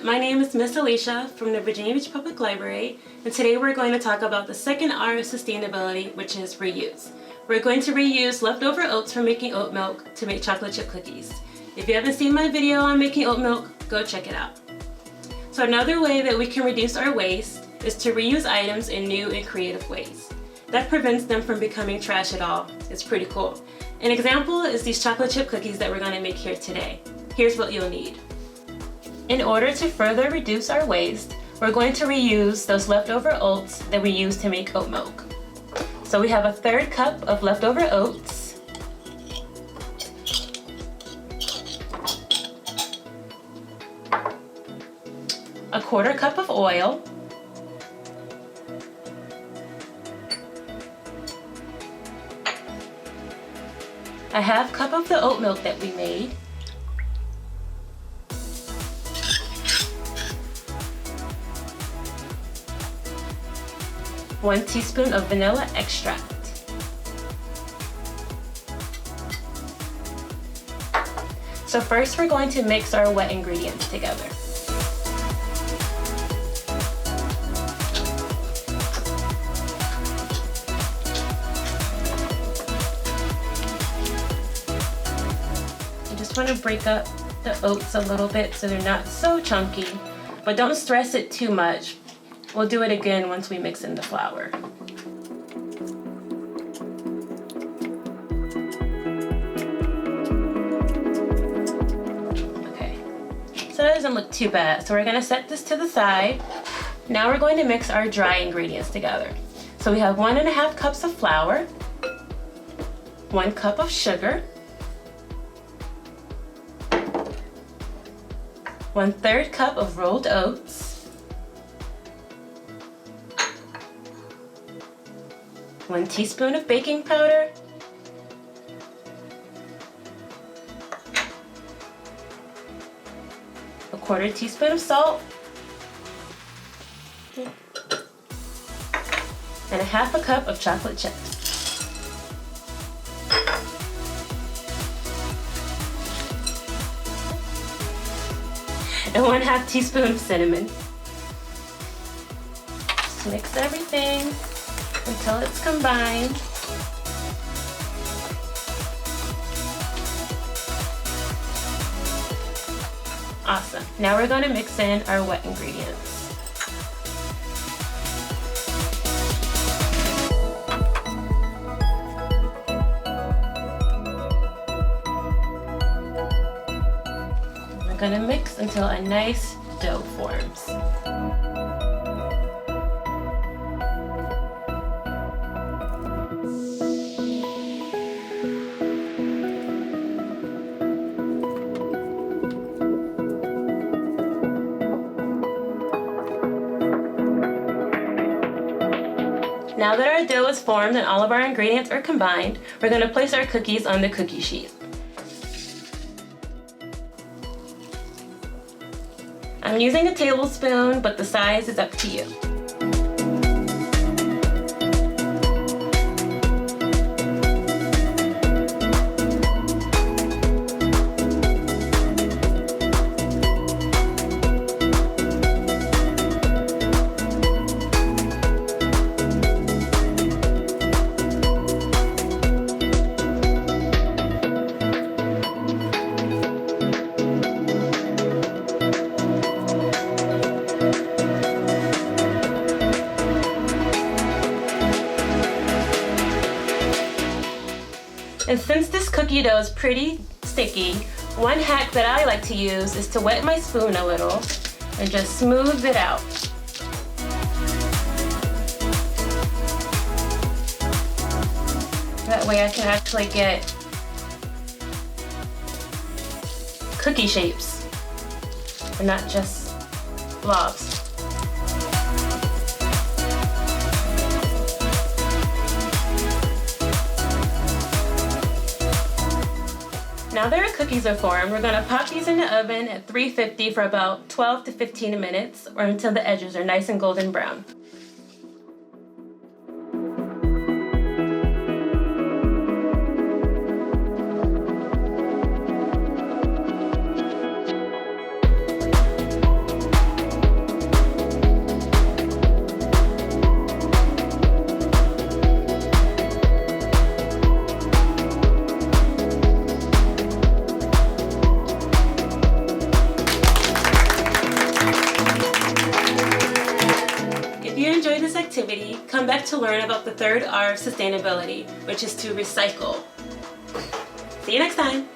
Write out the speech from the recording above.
my name is Miss Alicia from the Virginia Beach Public Library, and today we're going to talk about the second R of sustainability, which is reuse. We're going to reuse leftover oats from making oat milk to make chocolate chip cookies. If you haven't seen my video on making oat milk, go check it out. So another way that we can reduce our waste is to reuse items in new and creative ways. That prevents them from becoming trash at all. It's pretty cool. An example is these chocolate chip cookies that we're going to make here today. Here's what you'll need. In order to further reduce our waste, we're going to reuse those leftover oats that we use to make oat milk. So we have a 1/3 cup of leftover oats, a 1/4 cup of oil, a 1/2 cup of the oat milk that we made, one teaspoon of vanilla extract, so first we're going to mix our wet ingredients together. You just want to break up the oats a little bit so they're not so chunky, but don't stress it too much. We'll do it again once we mix in the flour. Okay, so that doesn't look too bad. So we're gonna set this to the side. Now we're going to mix our dry ingredients together. So we have 1½ cups of flour, 1 cup of sugar, 1/3 cup of rolled oats, 1 teaspoon of baking powder, a 1/4 teaspoon of salt, and a 1/2 cup of chocolate chips. And 1/2 teaspoon of cinnamon. Just mix everything until it's combined. Awesome. Now we're going to mix in our wet ingredients. We're going to mix until a nice dough forms. Now that our dough is formed and all of our ingredients are combined, we're going to place our cookies on the cookie sheet. I'm using a tablespoon, but the size is up to you. And since this cookie dough is pretty sticky, one hack that I like to use is to wet my spoon a little and just smooth it out. That way I can actually get cookie shapes and not just blobs. Now that our cookies are formed, we're going to pop these in the oven at 350 for about 12 to 15 minutes or until the edges are nice and golden brown. activity, come back to learn about the third R of sustainability, which is to recycle. See you next time!